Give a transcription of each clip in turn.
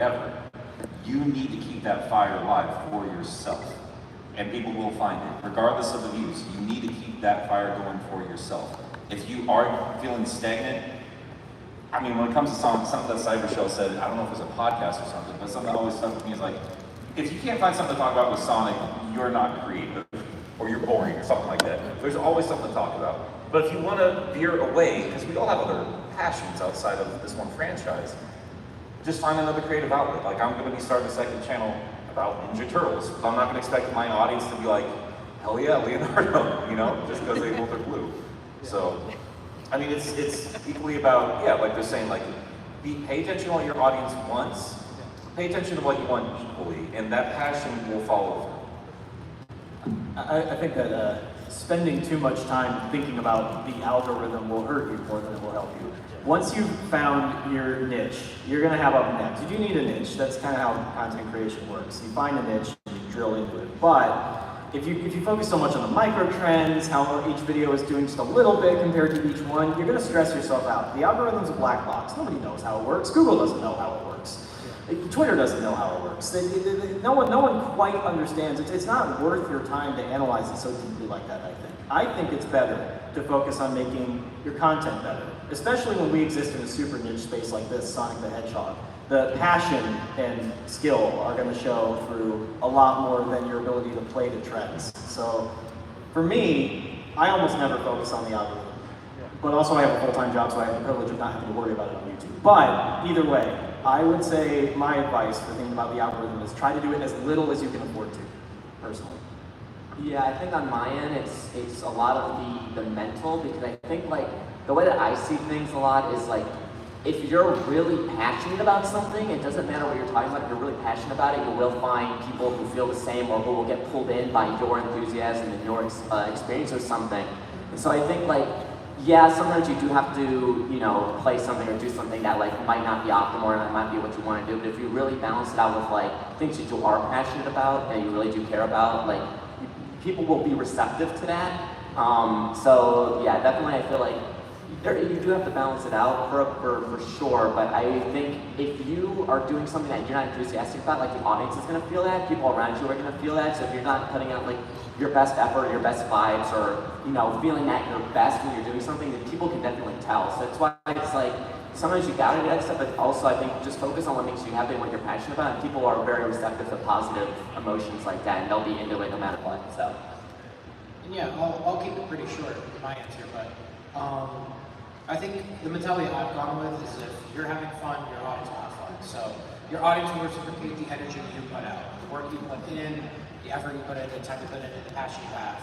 whatever, you need to keep that fire alive for yourself. And people will find it, regardless of the views. You need to keep that fire going for yourself. If you are feeling stagnant, I mean, when it comes to something that Cyber Shell said, I don't know if it was a podcast or something, but something that always stuck with me is like, if you can't find something to talk about with Sonic, you're not creative, or you're boring, or something like that. There's always something to talk about. But if you want to veer away, because we all have other passions outside of this one franchise, just find another creative outlet. Like, I'm going to be starting a second channel about Ninja Turtles. I'm not going to expect my audience to be like, hell yeah, Leonardo, you know, just because they both are blue. So, I mean, it's equally about, yeah, like they're saying, like, pay attention to what your audience wants, pay attention to what you want equally, and that passion will follow through. I think that spending too much time thinking about the algorithm will hurt you more than it will help you. Once you've found your niche, you're going to have up next. You do need a niche. That's kind of how content creation works. You find a niche and you drill into it. But if you focus so much on the micro trends, how each video is doing just a little bit compared to each one, you're going to stress yourself out. The algorithm's a black box. Nobody knows how it works. Google doesn't know how it works. Twitter doesn't know how it works. No one quite understands. It's not worth your time to analyze it so deeply like that, I think. I think it's better to focus on making your content better, especially when we exist in a super niche space like this, Sonic the Hedgehog. The passion and skill are going to show through a lot more than your ability to play the trends. So for me, I almost never focus on the algorithm. But also I have a full-time job, so I have the privilege of not having to worry about it on YouTube. But either way, I would say my advice for thinking about the algorithm is try to do it as little as you can afford to, personally. Yeah, I think on my end, it's a lot of the mental, because I think like the way that I see things a lot is like, if you're really passionate about something, it doesn't matter what you're talking about. If you're really passionate about it, you will find people who feel the same or who will get pulled in by your enthusiasm and your experience or something. And so I think like, yeah, sometimes you do have to, you know, play something or do something that like might not be optimal or that might be what you want to do. But if you really balance it out with like things that you are passionate about and you really do care about, like people will be receptive to that. So yeah, definitely I feel like you do have to balance it out for sure, but I think if you are doing something that you're not enthusiastic about, like the audience is going to feel that, people around you are going to feel that, so if you're not putting out like your best effort, your best vibes, or you know, feeling that you're best when you're doing something, then people can definitely tell. So that's why it's like, sometimes you gotta do that stuff, but also I think just focus on what makes you happy and what you're passionate about, and people are very receptive to positive emotions like that, and they'll be into it no matter what, so. And yeah, I'll keep it pretty short in my answer, but I think the mentality I've gone with is if you're having fun, your audience will have fun. So your audience will reciprocate the energy you put out, the work you put in, the effort you put in, the time you put in, and the passion you have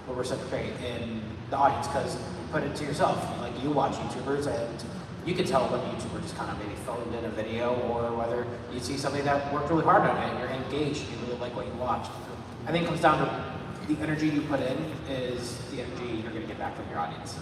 will reciprocate in the audience because you put it to yourself. Like you watch YouTubers and you can tell when a YouTuber just kind of maybe phoned in a video or whether you see somebody that worked really hard on it and you're engaged and you really like what you watched. I think it comes down to the energy you put in is the energy you're going to get back from your audience.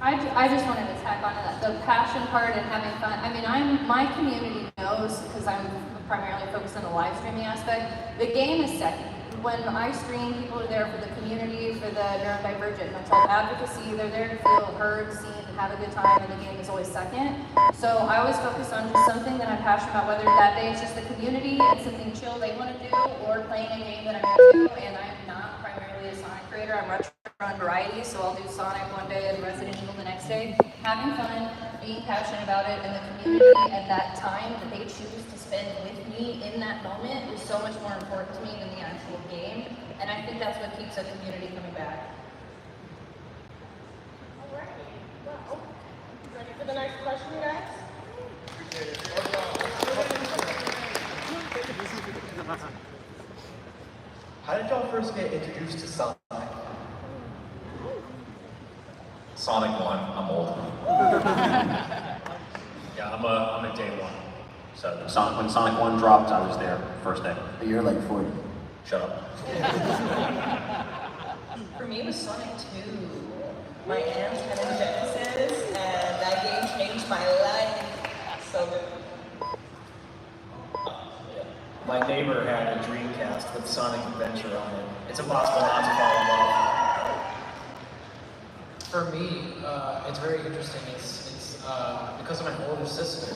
I just wanted to tack on to that, the passion part and having fun. I mean, my community knows, because I'm primarily focused on the live streaming aspect, the game is second. When I stream, people are there for the community, for the neurodivergent mental advocacy. They're there to feel heard, seen, have a good time, and the game is always second. So I always focus on just something that I'm passionate about, whether that day it's just the community and something chill they want to do, or playing a game that I'm into. And I'm not primarily a Sonic creator, I'm retro on variety, so I'll do Sonic one day and Resident Evil the next day. Having fun, being passionate about it, and the community and that time that they choose to spend with me in that moment is so much more important to me than the actual game. And I think that's what keeps a community coming back. Alright, well, ready for the next question, guys? How did y'all first get introduced to Sonic? Sonic 1, I'm old. Yeah, I'm a day one. So when Sonic 1 dropped, I was there first day. You're like 40. Shut up. For me, it was Sonic 2. My aunt had a Genesis, and that game changed my life. So good. My neighbor had a Dreamcast with Sonic Adventure on it. It's impossible not to fall in love. For me, it's very interesting. It's because of my older sister.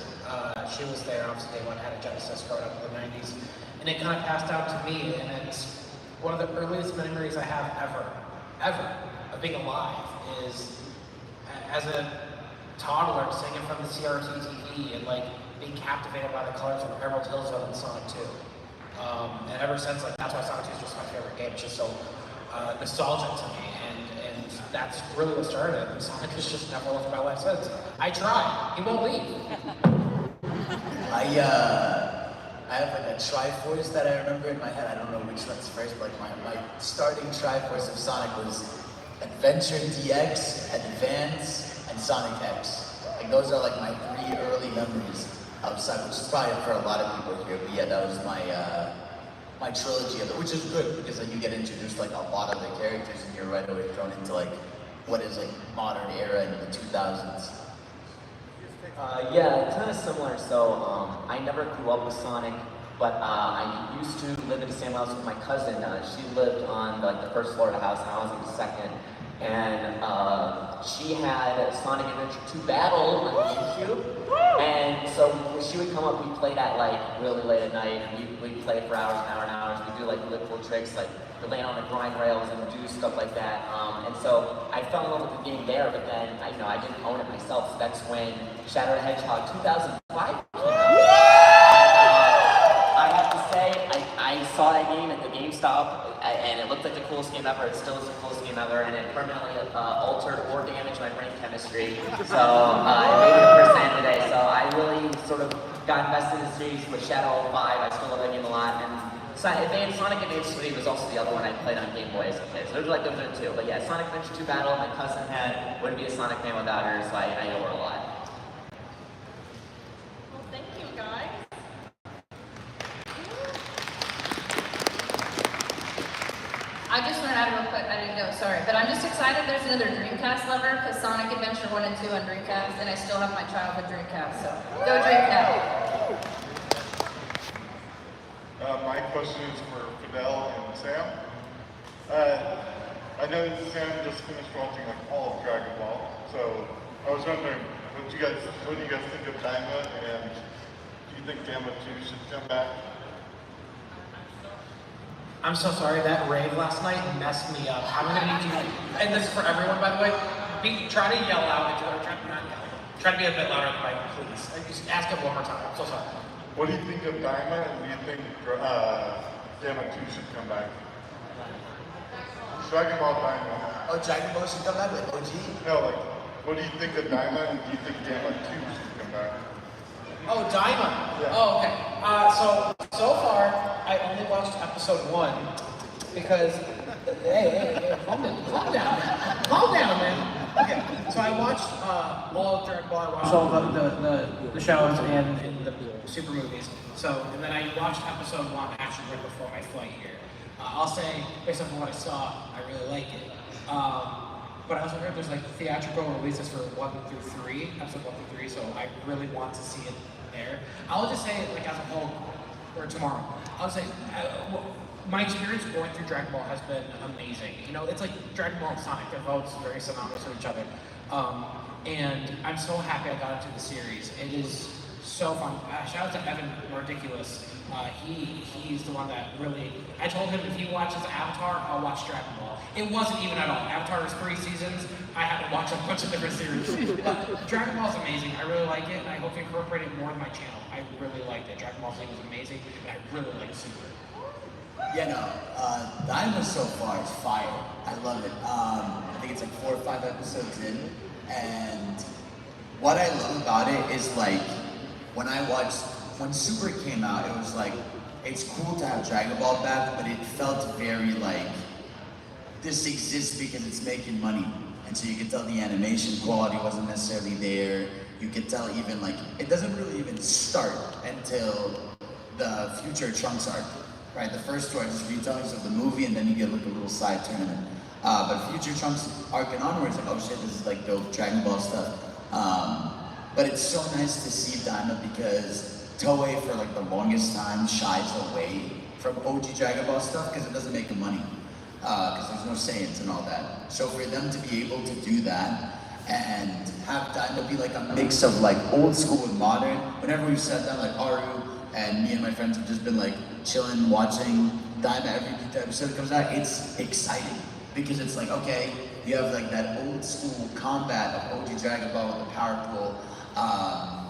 she was there, obviously day one, had a Genesis growing up in the 90s, and it kind of passed down to me, and it's one of the earliest memories I have ever, of being alive, is as a toddler singing from the CRT TV and like being captivated by the colors of Emerald Hill Zone and Sonic 2. And ever since, like, that's why Sonic 2 is just my favorite game. It's just so nostalgic to me, and that's really what started it. And Sonic has just never left my life since. I tried. He won't leave. I have like a Triforce that I remember in my head. I don't know which one's first, but like my starting Triforce of Sonic was Adventure DX, Advance, and Sonic X. Like those are like my 3 early memories of Sonic, which is probably for a lot of people here. But yeah, that was my my trilogy of it, which is good because then you get introduced like a lot of the characters, and you're right away thrown into like what is like modern era in the 2000s. Yeah, kind of similar. So I never grew up with Sonic, but I used to live in the same house with my cousin. She lived on like the first floor of the house, and I was in the second. And she had Sonic Adventure 2 Battle on GameCube. And so when she would come up, we'd play that like really late at night, and we'd play for hours and hours and hours. We'd do like really cool tricks, like we'd land on the grind rails and do stuff like that. And so I fell in love with the game there, but then I didn't own it myself. So that's when Shadow the Hedgehog 2005 came out. I have to say, I saw that game at the GameStop, and it looked like the coolest game ever. It still is the coolest game ever, and it permanently altered or damaged my brain chemistry. So I made it a % today. So I really sort of got invested in the series with Shadow 5. I still love that game a lot. And Sonic Advance 3 was also the other one I played on Game Boy as a kid. So those are like those are the two. But yeah, Sonic Adventure 2 Battle, my cousin had, wouldn't be a Sonic fan without her, so I know her a lot. Well, thank you, guys. I just went out real quick, I didn't go, sorry. But I'm just excited there's another Dreamcast lover, because Sonic Adventure 1 and 2 on Dreamcast, and I still have my childhood Dreamcast, so go Dreamcast. My question is for Fidel and Sam. I know that Sam just finished watching like all of Dragon Ball, so I was wondering, what do you guys think of Daima, and do you think Daima 2 should come back? I'm so sorry, that rave last night messed me up. I'm gonna need you, and this is for everyone, by the way, try to yell out, try to be a bit louder than Mike, please. Just ask it one more time, I'm so sorry. What do you think of Daima, and do you think Daima 2 should come back? Dragon Ball Daima. Oh, Dragon Ball should come back with OG? No, like, what do you think of Daima, and do you think Daima 2 should come back? Oh, Daima. Yeah. Oh, okay. So far, I only watched episode 1 because, hey, calm down, man. Okay, so I watched all of Dragon Ball. I watched all of the shows and the super movies. So, and then I watched episode 1 actually right before my flight here. I'll say, based on what I saw, I really like it. But I also heard there's like theatrical releases for 1 through 3, episode 1 through 3, so I really want to see it there. I'll just say, like, as a whole, or tomorrow, I'll say, my experience going through Dragon Ball has been amazing. You know, it's like Dragon Ball and Sonic, they're both very synonymous with each other. And I'm so happy I got into the series. It is so fun. Shout out to Evan Ridiculous. He's the one that really, I told him if he watches Avatar, I'll watch Dragon Ball. It wasn't even at all. Avatar was 3 seasons. I had to watch a bunch of different series. But Dragon Ball is amazing. I really like it, and I hope you incorporate it more in my channel. I really liked it. Dragon Ball Z was amazing, and I really like Super. Yeah, no, Daima so far is fire. I love it. I think it's like 4 or 5 episodes in, and what I love about it is like, when Super came out, it was like, it's cool to have Dragon Ball back, but it felt very like, this exists because it's making money. And so you could tell the animation quality wasn't necessarily there. You could tell even like, it doesn't really even start until the Future Trunks arc, right? The first two are just retellings of the movie, and then you get like a little side tournament. But Future Trunks arc and onwards, like, oh shit, this is like dope Dragon Ball stuff. But it's so nice to see Daima because Toei for like the longest time shies away from OG Dragon Ball stuff because it doesn't make them money. Because there's no Saiyans and all that. So for them to be able to do that and have Daima be like a mix of like old school and modern. Whenever we've sat down, like Aru and me and my friends have just been like chilling, watching Daima every episode that comes out. It's exciting because it's like, okay, you have like that old school combat of OG Dragon Ball with the power pool.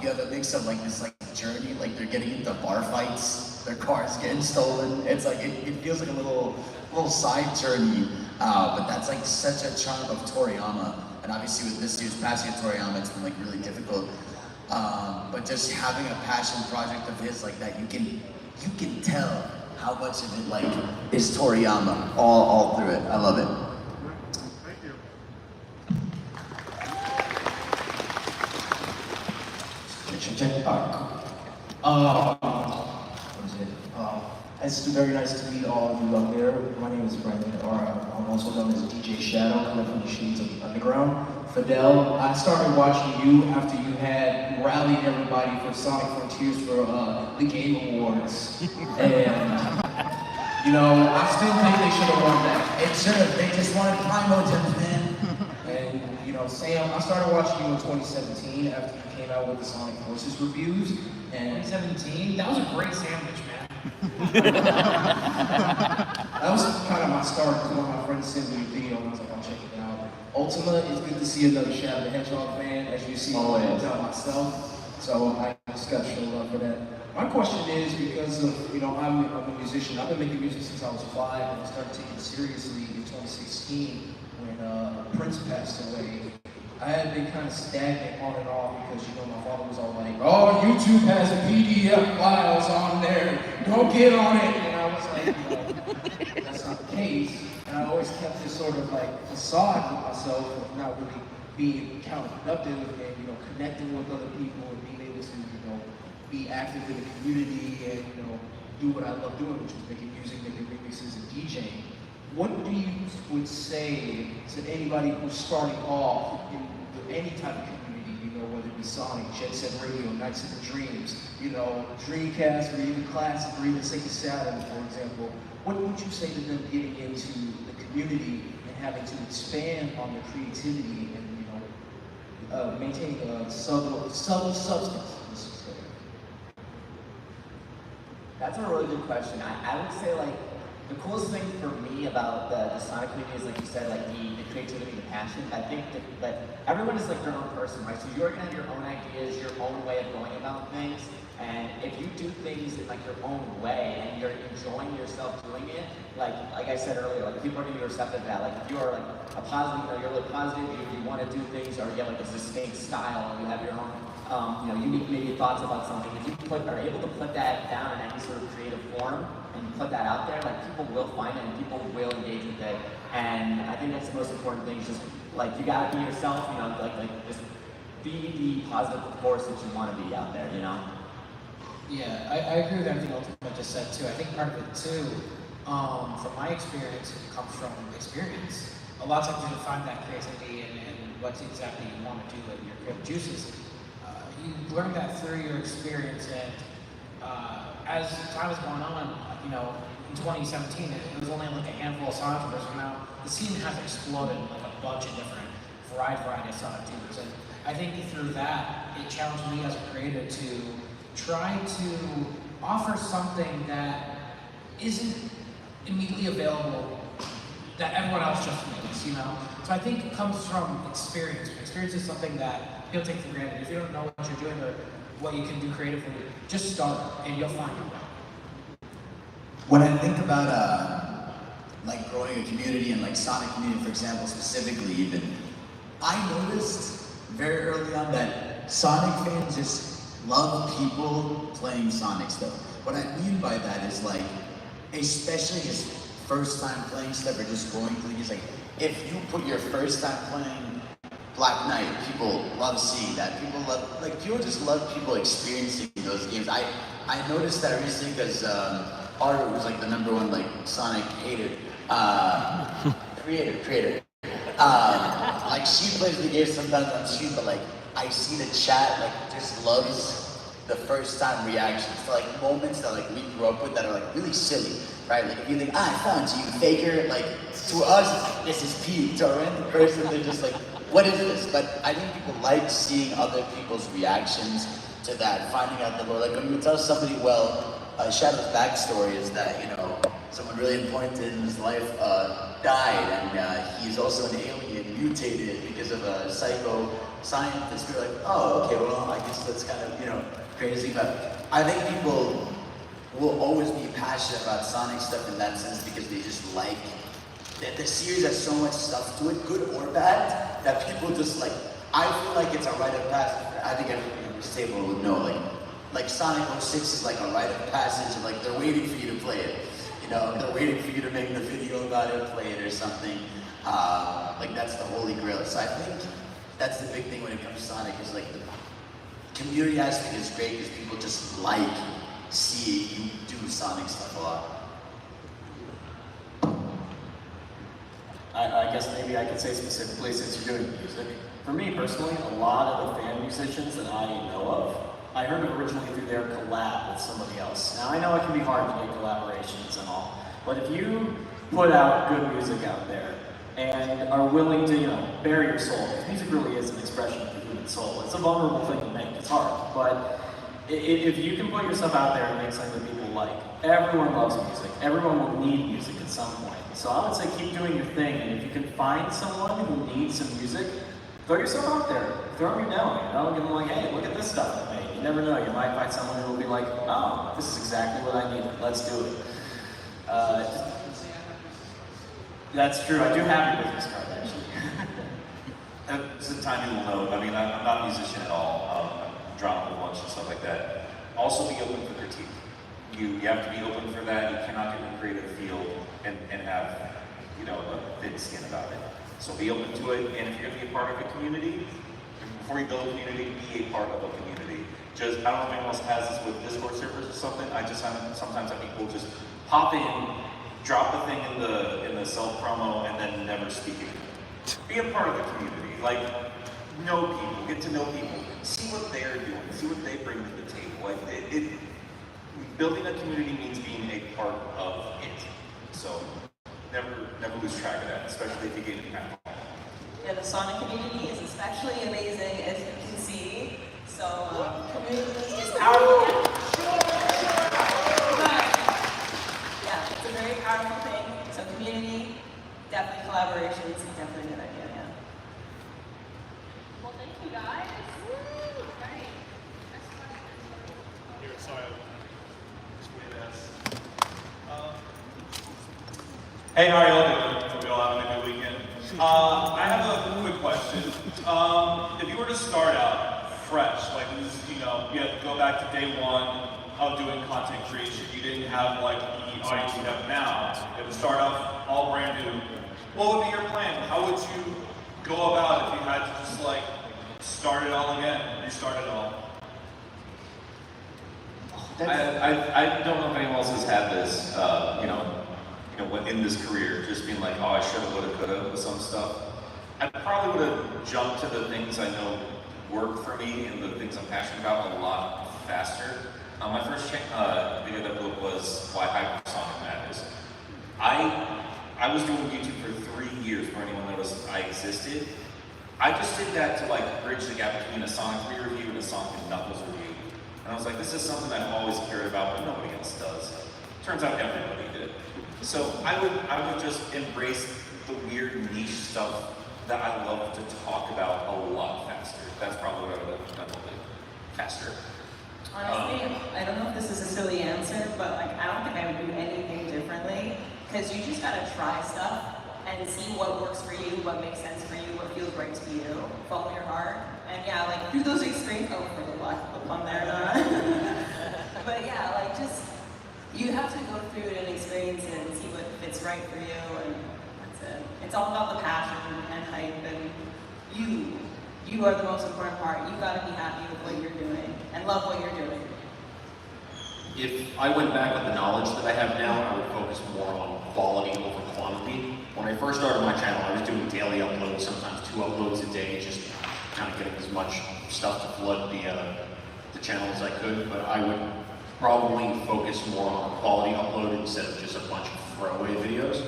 You have a mix of like this like journey, like they're getting into bar fights, their cars getting stolen. It's like it feels like a little side journey, but that's like such a charm of Toriyama. And obviously with this year's passing of Toriyama, it's been like really difficult. But just having a passion project of his like that, you can tell how much of it like is Toriyama all through it. I love it. Thank you. It's very nice to meet all of you out there. My name is Brendan, or I'm also known as DJ Shadow, coming from the streets of the underground. Fidel, I started watching you after you had rallied everybody for Sonic Frontiers for the Game Awards. And, you know, I still think they should have won that. It should have. They just wanted Primo Gems, man. And, you know, Sam, I started watching you in 2017 after you came out with the Sonic Forces reviews. And 2017? That was a great sandwich, man. that was kind of my start, because one of my friends sent me a video and I was like, I'll check it out. Ultima, it's good to see another Shadow the Hedgehog fan, as you see tell myself. So I just got to show love for that. My question is, because of, you know, I'm a musician. I've been making music since I was 5, and I started taking it seriously in 2016 when Prince passed away. I had been kind of stagnant on and off because, you know, my father was all like, oh, YouTube has PDF files on there, go get on it. And I was like, you know, that's not the case. And I always kept this sort of like facade with myself of not really being counterproductive and, you know, connecting with other people and being able to, you know, be active in the community and, you know, do what I love doing, which was making music, making remixes and DJing. What do you would say to anybody who's starting off in any type of community, you know, whether it be Sonic, Jet Set Radio, Nights of the Dreams, you know, Dreamcast, or even Classic, or even Sega Saturn, for example? What would you say to them getting into the community and having to expand on their creativity and, you know, maintain a subtle substance? That's a really good question. I would say, like, the coolest thing for me about the Sonic community is, like you said, like the creativity, the passion. I think that everyone is like their own person, right? So you're gonna have your own ideas, your own way of going about things. And if you do things in like your own way and you're enjoying yourself doing it, like I said earlier, like people are gonna be receptive to that. Like if you are like a positive, you know, you're really positive, you want to do things, or you have like a distinct style, or you have your own you know, unique maybe thoughts about something. If you are able to put that down in any sort of creative form and you put that out there, like people will find it and people will engage with it. And I think that's the most important thing. Is just like you gotta be yourself. You know, like just be the positive force that you want to be out there. You know. Yeah, I agree with everything Ultima just said too. I think part of it too, from my experience, it comes from experience. A lot of times you find that creativity and what exactly you want to do with your creative juices. You learn that through your experience, and as time has gone on, you know, in 2017, it was only like a handful of Sonic tubers, but now the scene has exploded in like a bunch of different variety of Sonic tubers. And I think through that, it challenged me as a creator to try to offer something that isn't immediately available that everyone else just makes, you know? So I think it comes from experience. Experience is something that people take for granted. If you don't know what you're doing or what you can do creatively, just start and you'll find your way. When I think about like growing a community and like Sonic community, for example, specifically even, I noticed very early on that Sonic fans just love people playing Sonic stuff. What I mean by that is like, especially just first time playing stuff or just going through these, like, if you put your first time playing Black Knight, people love seeing that. People love, like, people just love people experiencing those games. I noticed that recently because Aru was like the #1 like Sonic hater, creator. Like she plays the game sometimes on stream, but like I see the chat like just loves the first time reactions to like moments that like we grew up with that are like really silly, right? Like if you think, I found you, faker, like to us, it's like, this is peak. To a random person, they're just like, what is this? But I think people like seeing other people's reactions to that, finding out the more, like when you tell somebody, well, Shadow's backstory is that, you know, someone really important in his life died, and he's also an alien, mutated because of a psycho scientist. We're like, oh, okay, well, I guess that's kind of, you know, crazy, but I think people will always be passionate about Sonic stuff in that sense because they just like that the series has so much stuff to it, good or bad, that people just like, I feel like it's a rite of passage. I think everyone at this table would know, like Sonic 06 is like a rite of passage, and like they're waiting for you to play it. You know, they're waiting for you to make the video about it, play it or something. Like that's the holy grail. So I think that's the big thing when it comes to Sonic, is like the community aspect is great because people just like seeing you do Sonic stuff a lot. I guess maybe I could say specifically, since you're doing music. For me personally, a lot of the fan musicians that I know of, I heard it originally through their collab with somebody else. Now I know it can be hard to make collaborations and all, but if you put out good music out there and are willing to, you know, bare your soul, because music really is an expression of the human soul. It's a vulnerable thing to make, it's hard, but if you can put yourself out there and make something that people like, everyone loves music. Everyone will need music at some point. So I would say keep doing your thing, and if you can find someone who needs some music, throw yourself out there. Throw them your demo, you know? Give them like, hey, look at this stuff I made. You never know, you might find someone who will be like, oh, this is exactly what I needed. Let's do it. That's true. I do have your business card, actually. That's the time you will know. I mean, I'm not a musician at all. I'm drama with lunch and stuff like that. Also be open for critique. You have to be open for that. You cannot get in the creative field and have, you know, a thin skin about it. So be open to it, and if you're gonna be a part of a community, before you build a community, be a part of a community. Just, I don't know if anyone else has this with Discord servers or something. I just sometimes have people just pop in, drop the thing in the self promo, and then never speak again. Be a part of the community. Like, know people, get to know people, see what they're doing, see what they bring to the table. Like, building a community means being a part of it. So never lose track of that, especially if you get any kind of. Yeah, the Sonic community is especially amazing, as you can see. So community is powerful. But yeah, it's a very powerful thing. So community, definitely collaborations, definitely a good idea. Yeah. Well, thank you guys. Woo! Great. Here, sorry. Hey, how are y'all doing? Hope y'all having a good weekend. I have a quick question. If you were to start out fresh, like this, you know, you had to go back to day one of doing content creation. You didn't have like the audience you have now. You had to start off all brand new. What would be your plan? How would you go about if you had to just like start it all again, restart it all? I don't know if anyone else has had this, you know, in this career, just being like, oh, I should have, would have, could have with some stuff. I probably would have jumped to the things I know work for me and the things I'm passionate about a lot faster. My first video that blew up was why Hypersonic matters. I was doing YouTube for 3 years before anyone noticed I existed. I just did that to like bridge the gap between a Sonic 3 review and a Sonic and Knuckles review. And I was like, this is something I've always cared about, but nobody else does. Turns out everybody did. So I would just embrace the weird niche stuff that I love to talk about a lot faster. That's probably what I would have done a little bit faster. Honestly, I don't know if this is a silly answer, but like I don't think I would do anything differently, because you just gotta try stuff and see what works for you, what makes sense for you, what feels right to you. Follow your heart, and yeah, like through those experiences. Oh, for the luck, the pun there. But yeah, like just you have to go through it and experience it and see what fits right for you, and that's it. It's all about the passion and hype, and you are the most important part. You gotta be happy with what you're doing and love what you're doing. If I went back with the knowledge that I have now, I would focus more on quality over quantity. When I first started my channel, I was doing daily uploads, sometimes 2 uploads a day, just kind of getting as much stuff to flood the the channel as I could, but I would probably focus more on quality upload instead of just a bunch of throwaway videos.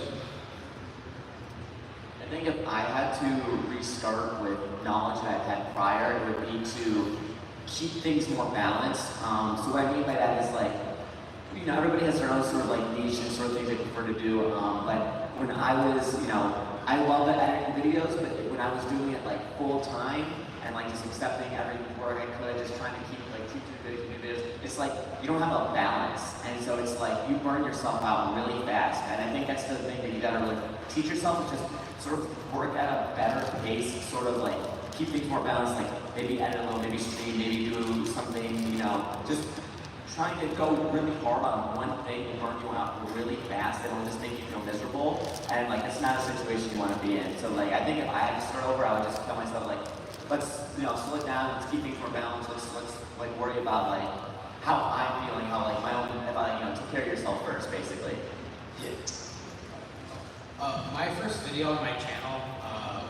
I think if I had to restart with knowledge that I've had prior, it would be to keep things more balanced. So what I mean by that is like, you know, everybody has their own sort of like niche and sort of things they prefer to do. But when I was, you know, I love editing videos, but when I was doing it like full time and like just accepting every work I could, just trying to keep doing videos, it's like you don't have a balance, and so it's like you burn yourself out really fast. And I think that's the thing that you gotta really teach yourself, is just sort of work at a better pace, sort of like keep things more balanced, like maybe edit a little, maybe stream, maybe do something, you know, just trying to go really hard on one thing will burn you out really fast. It'll just make you feel miserable, and like that's not a situation you want to be in. So like I think if I had to start over, I would just tell myself like, let's, you know, slow it down, let's keep things more balanced, let's like worry about like how I'm feeling, how like my own, if I, you know, take care of yourself first, basically. Yeah. My first video on my channel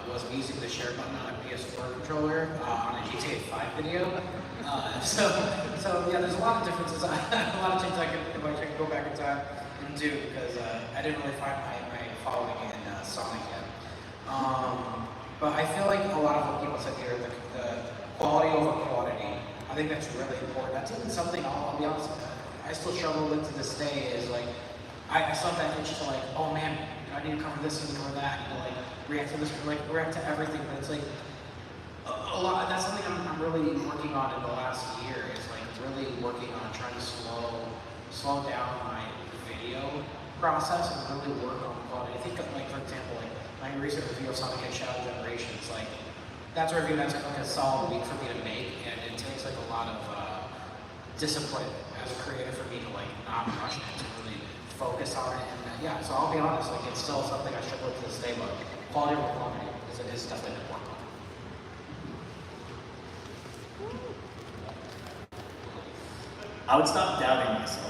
was me using the share button on a PS4 controller on a GTA 5 video. So yeah, there's a lot of differences, a lot of things I can go back in time and do, because I didn't really find my following in Sonic yet. But I feel like a lot of what people said here, the quality over quantity, I think that's really important. That's even something, I'll be honest, I still struggle with to this day, is like, I still have that itch to like, oh man, I need to cover this and cover that, and like react to this, like react to everything, but it's like, a lot, that's something I'm really working on in the last year, is like really working on trying to slow down my video process and really work on quality. I think like, for example, like my recent review of Sonic Shadow Generations, like that's a review that's like a solid week for me to make, and it takes like a lot of discipline as a creator for me to like not rush it, to really focus on it. And yeah, so I'll be honest, like it's still something I struggle with to this day, but quality over quantity is definitely important. I would stop doubting myself.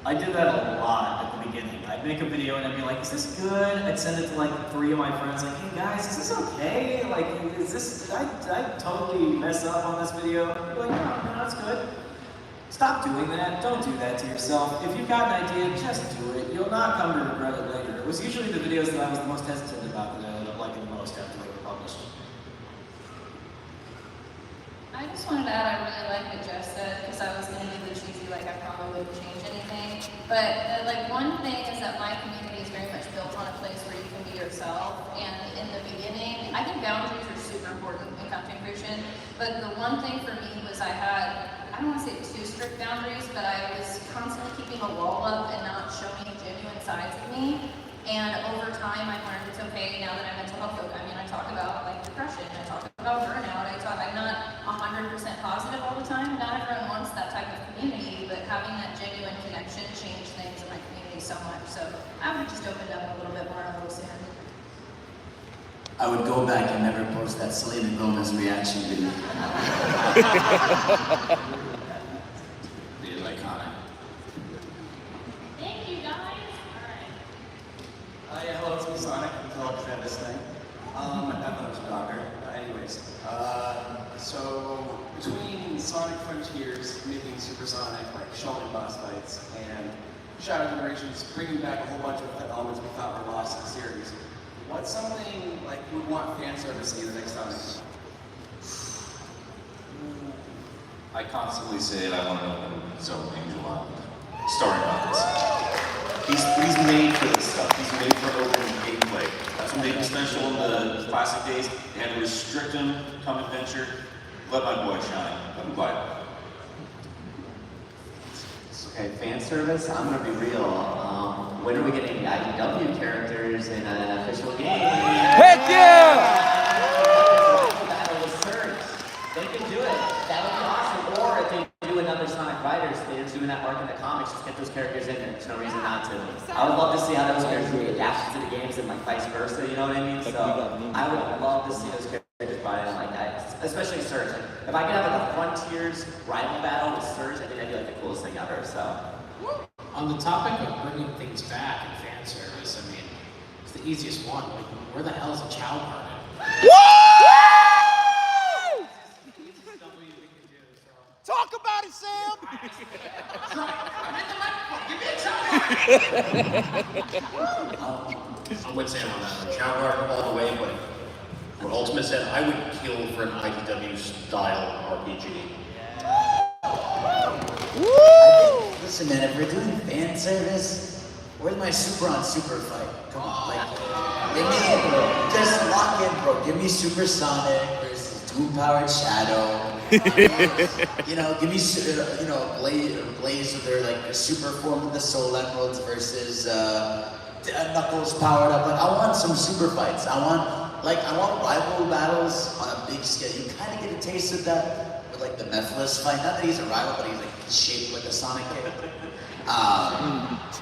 I did that a lot at the beginning. I'd make a video and I'd be like, is this good? I'd send it to like 3 of my friends, like, hey guys, is this okay? Like, did I totally mess up on this video? I'd be like, no, that's good. Stop doing that. Don't do that to yourself. If you've got an idea, just do it. You'll not come to regret it later. It was usually the videos that I was the most hesitant about that I ended up liking the most after they were published. I just wanted to add, I really like what Jeff said, because I was going to do the cheesy, like I probably wouldn't change anything. But like one thing is that my community is very much built on a place where you can be yourself. And in the beginning, I think boundaries are super important in content creation. But the one thing for me was I don't want to say too strict boundaries, but I was constantly keeping a wall up and not showing genuine sides of me. And over time, I learned it's okay now that I'm mental health focused. I mean, I talk about like depression, I talk about burnout, I'm not 100% positive all the time. Not everyone wants that type of community, but having that genuine connection changed things in my community so much. So I would just opened up a little bit more a little sooner. I would go back and never post that Selena Gomez reaction video. It is iconic. Thank you guys. Yeah, hello, it's me, Sonic. I'm trying to defend this thing. I thought it was a dogger. Anyways, so between Sonic Frontiers, making Supersonic, like showing boss fights, and Shadow Generations, bringing back a whole bunch of elements we thought were lost in the series, what's something like you would want fan service to be the next Sonic? I constantly say that I want to open Zone Angel Island, starring on this. He's made for this stuff. He's made for open gameplay. That's what made him special in the classic days. They had to restrict him, come adventure. Let my boy shine. Let him play. Okay, fan service, I'm gonna be real. When are we getting IDW characters in an official game? Heck yeah! Battle with Surge. They can do it. That would be awesome. Or if they do another Sonic Riders, they're just doing that arc in the comics, just get those characters in there. There's no reason not to. I would love to see how those characters would be adapted to the games and like vice versa, you know what I mean? So I would love to see those characters brought in like that, especially Surge. Like, if I could have like a Frontiers rival battle with Surge, I think that'd be like the coolest thing ever, so. On the topic of bringing things back in fan service, I mean, it's the easiest one. Like, where the hell is a Chow Garden? Talk about it, I'm with Sam on that one. Jaguar all the way, but what Ultimate said, I would kill for an IDW style RPG. Woo! Listen, man, if we're doing fan service, where's my super on super fight? Come on, like, give me, just lock in, bro. Give me Supersonic versus Doom-powered Shadow. You know, give me, Blaze with their like super form of the Soul Emeralds versus Knuckles powered up. Like, I want some super fights. I want rival battles on a big scale. You kind of get a taste of that with like the Mephiles fight. Not that he's a rival, but he's like shaped like a Sonic kid.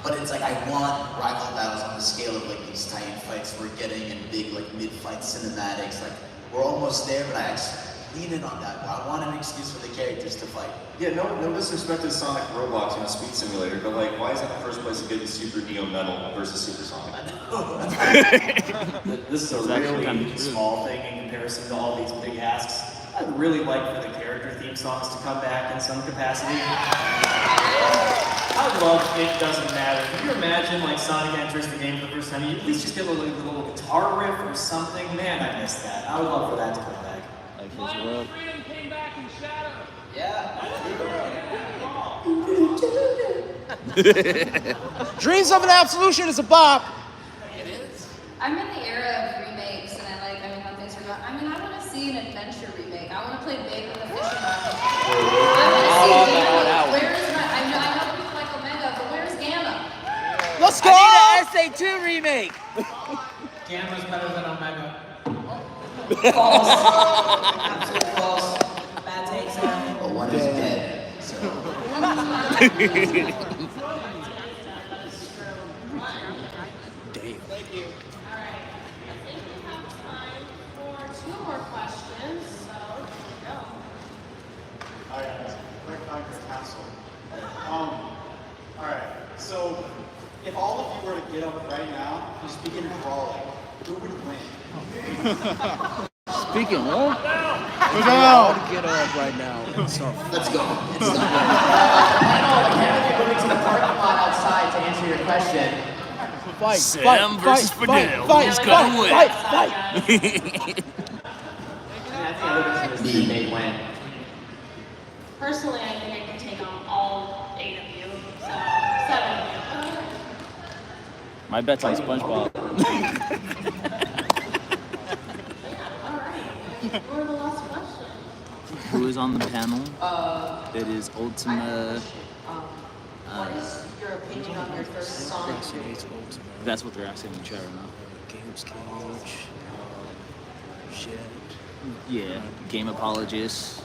But it's like I want rival battles on the scale of like these Titan fights we're getting in big like mid-fight cinematics. Like we're almost there, but I actually lean in on that. I want an excuse for the characters to fight. Yeah, no disrespect to Sonic Roblox, Speed Simulator, but like, why is that the first place to get the Super Neo Metal versus Super Sonic? This is a really small thing in comparison to all these big asks. I'd really like for the character theme songs to come back in some capacity. I would love It Doesn't Matter. Can you imagine like Sonic enters the game for the first time? You at least just get a little guitar riff or something. Man, I missed that. I would love for that to come back. Like his world. Freedom came back in Shadow. Dreams of an Absolution is a bop. I'm in the era of remakes, and I mean, how things are going. I mean, I want to see an adventure remake. I want to play Big with the Fishing Rod. I want to see Gamma. Where is my? I know people like Omega, but where's Gamma? Let's go! I need an SA2 remake. Gamma's better than Omega. False. Absolute false. Bad takes. But one is dead. So. Thank you. All right. I think we have time for 2 more questions. So go. Hi guys, Rick Conquer Castle. Alright, so if all of you were to get up right now, just begin crawling, who would win? Speaking of, We're down. get up right now. Let's go. I can't be moving to the parking lot outside to answer your question. Sam versus Fidel. Who's gonna win? I think Livingston is the big win. Personally, I think I can take on all 8 of you. So 7 of you. My bet's on SpongeBob. All right. For the last question. Who is on the panel? It is Ultima. What is your opinion on your first Sonic? That's what they're asking in the chat right now. Games Cage. Shit. Yeah, game apologist.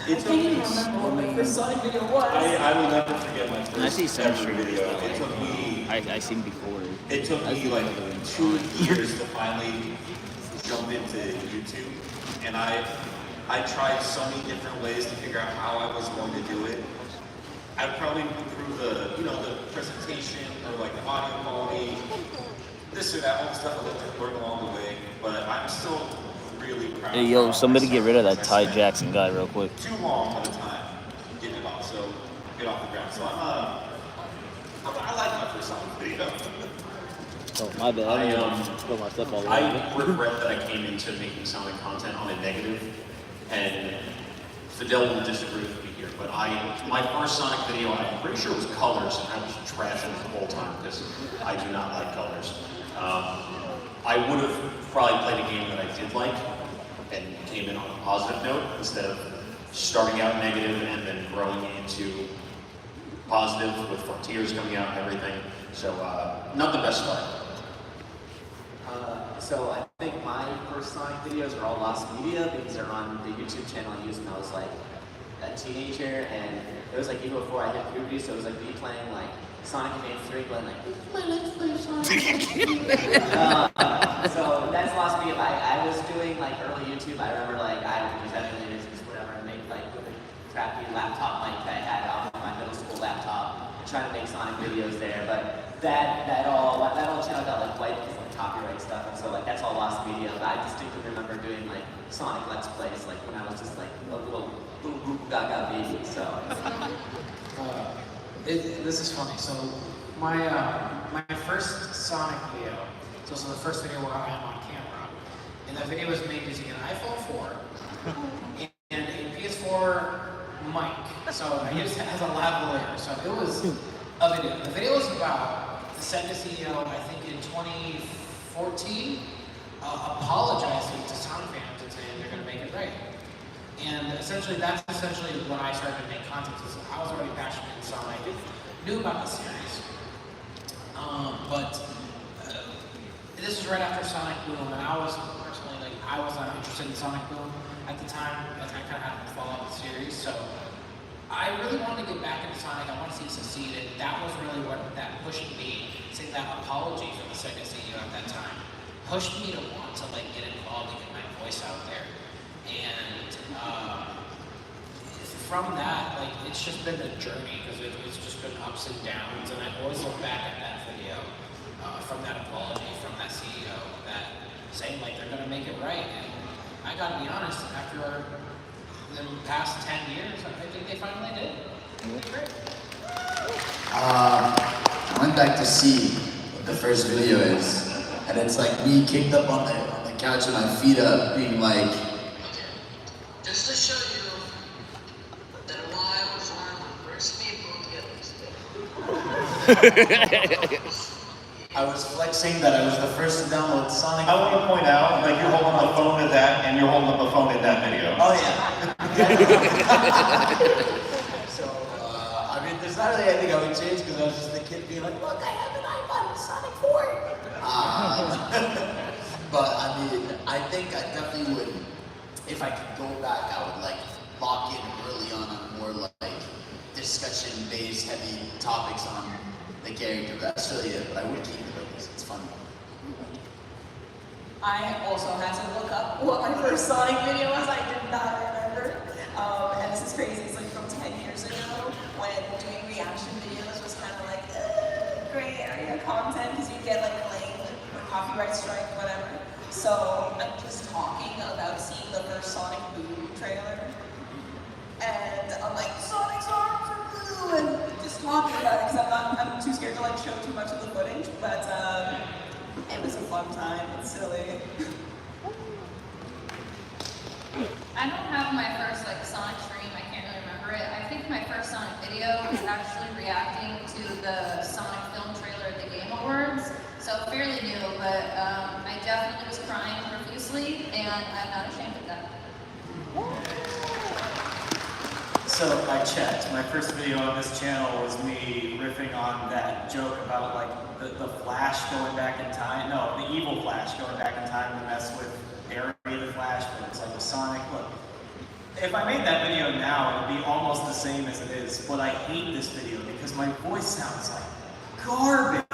I can't even remember what my first Sonic video was. I will never forget my And I see first some ever video. It took me, I seen before. it took me like 2 years to finally jump into YouTube. And I tried so many different ways to figure out how I was going to do it. I probably improve the presentation or like the audio quality, this or that, all the stuff I looked at learn along the way. But I'm still really proud. Hey, yo, somebody get rid of that Ty Jackson guy real quick. Too long by the time getting it off, so get off the ground. So I like my first song video. Oh, my bad. I didn't spill my stuff all over. I regret that I came into making Sonic content on a negative, and Fidel will disagree with me here, but my first Sonic video, I'm pretty sure it was colors, and I was trashing it the whole time because I do not like colors. I would have probably played a game that I did like and came in on a positive note instead of starting out negative and then growing into positive with Frontiers coming out and everything. So not the best start. So I think my first Sonic videos are all lost media because they're on the YouTube channel I used when I was like a teenager, and it was like even before I hit puberty, so it was like me playing like Sonic Advance 3, going like, this is my Let's Play Sonic. So that's lost media. I was doing like early YouTube, I remember like I was emulators, whatever, and make like with a crappy laptop like I had off my middle school laptop, trying to make Sonic videos there, but that all channel got like wiped because like copyright stuff, and so like that's all lost media. But I distinctly remember doing like Sonic Let's Plays, like when I was just like a little goo gaga baby. So. This is funny. So my first Sonic video, it's also the first video where I am on camera, and that video was made using an iPhone 4 and a PS4 mic. So I used it as a lavalier. So it was a video. The video was about the SEGA CEO, I think in 2014, apologizing to Sonic fans and saying they're going to make it right. And essentially, that's essentially when I started to make content. I was already passionate in Sonic, knew about the series. But this was right after Sonic Boom, and I was personally, like, I was not interested in Sonic Boom at the time. Like, I kind of had to follow up the series, so I really wanted to get back into Sonic. I wanted to see it succeed, and that was really what that pushed me, saying that apology from the SEGA CEO at that time, pushed me to want to like get involved and get my voice out there. And from that, like, it's just been a journey, because it's just been ups and downs, and I always look back at that video, from that apology, from that CEO, that saying like they're gonna make it right. And I gotta be honest, after the past 10 years, I think they finally did. They did great. I went back to see what the first video is, and it's like me kicked up on the couch with my feet up, being like, just to show you that why I was one of the first people to get this. I was flexing that I was the first to download Sonic. I want to point out, like, you're holding up a phone to that, and you're holding up a phone in that video. Oh yeah. So, I mean, there's not really anything I would change, because I was just the kid being like, look, I have an iPod with Sonic 4. But I mean, I think I definitely would, if I could go back, I would like lock in early on more like discussion-based, heavy topics on the character. That's really it, but I would keep it like this. It's fun. I also had to look up what my first Sonic video was. I did not remember. And this is crazy. It's like from 10 years ago when doing reaction videos was kind of like gray area content, because you get like claimed or copyright strike, whatever. So I'm just talking about seeing the first Sonic Boom trailer. And I'm like, Sonic's arms are blue, and just talking about it, because I'm too scared to like show too much of the footage. But it was a fun time. It's silly. I don't have my first like Sonic stream, I can't really remember it. I think my first Sonic video was actually reacting to the Sonic film trailer at the Game Awards. So fairly new, but I definitely was crying profusely, and I'm not ashamed of that. So I checked. My first video on this channel was me riffing on that joke about like the Flash going back in time. No, the evil Flash going back in time to mess with Barry the Flash, but it's like a Sonic. Look, if I made that video now, it would be almost the same as it is, but I hate this video because my voice sounds like garbage.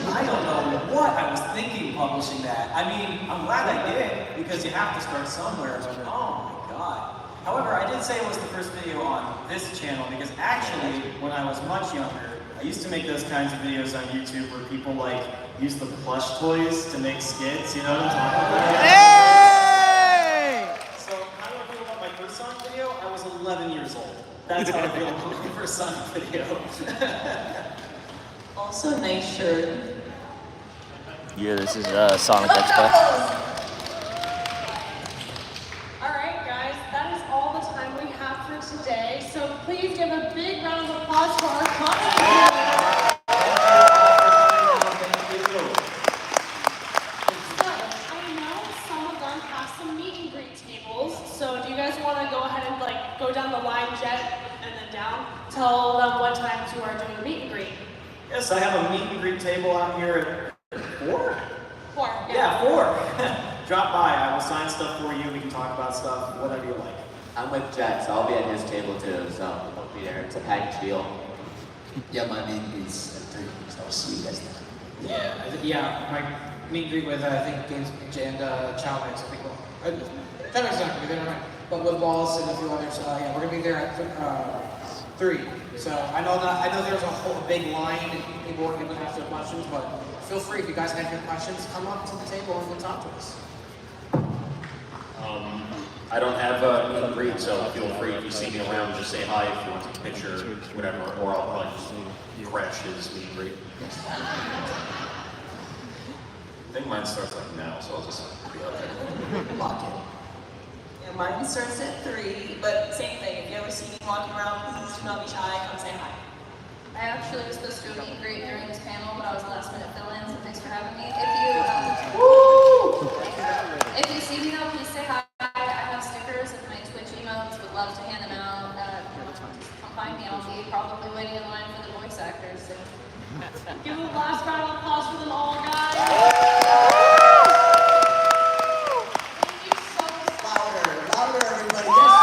I don't know what I was thinking publishing that. I mean, I'm glad I did, because you have to start somewhere, but oh my god. However, I did say it was the first video on this channel, because actually, when I was much younger, I used to make those kinds of videos on YouTube where people like use the plush toys to make skits, you know what I'm talking about? Hey! So, how do I feel about my first Sonic video? I was 11 years old. That's how I feel about my first Sonic video. Also, nice shirt. Yeah, this is Sonic Expo. Alright guys, that is all the time we have for today, so please give a big round of applause for our content. So, I know some of them have some meet and greet tables, so do you guys want to go ahead and like go down the line, Jet, and then down? Tell them what times you are doing a meet and greet. Yes, I have a meet and greet table out here at 4? 4, Yeah, 4. Drop by, I will sign stuff for you, we can talk about stuff, whatever you like. I'm with Jet, so I'll be at his table too, so I'll be there. It's a package deal. Yeah, my main greet's at 3, so I'll see you guys then. Yeah, my meet and greet with I think Games and Childmates, I think. Childmate's not gonna be there, right? But with Wallace and a few others, yeah, we're gonna be there at 3. So I know there's a big line and people weren't able to ask their questions, but feel free if you guys have your questions, come up to the table and come talk to us. I don't have a meet and greet, so feel free if you see me around, just say hi if you want to take a picture, whatever, or I'll probably just crash his meet and greet. I think mine starts like now, so I'll just be out there. Lock it. Yeah, mine starts at 3, but same thing. If you ever see me walking around, please do not be shy. Come say hi. I actually was supposed to do a meet and greet during this panel, but I was last minute fill-in, so thanks for having me. If you see me though, please say hi. I have stickers of my Twitch emotes. Would love to hand them out. Come find me. I'll be probably waiting in line for the voice actors. So. Give a last round of applause for them all, guys. Thank you so much. Louder, everybody. Yes,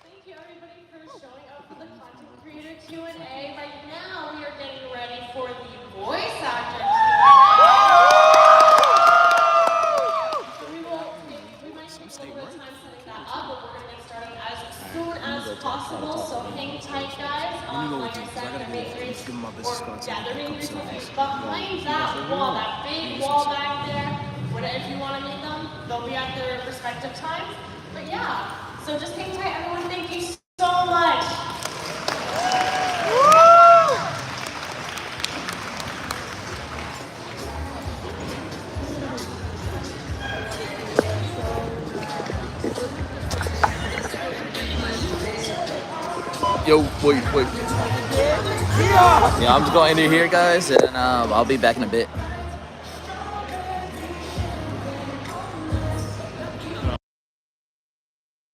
Thank you, everybody, for showing up for the content creator Q&A. Right now, we are getting ready for the voice actor Q&A. We might take a little bit of time setting that up, but we're going to get started as soon as possible. So hang tight, guys. Like I said, the meet and greets, behind that wall, that big wall back there. If you want to meet them, they'll be at their respective times. But yeah, so just hang tight, everyone. Thank you so much. Yo, wait. Yeah, I'm just going to end it here, guys, and I'll be back in a bit.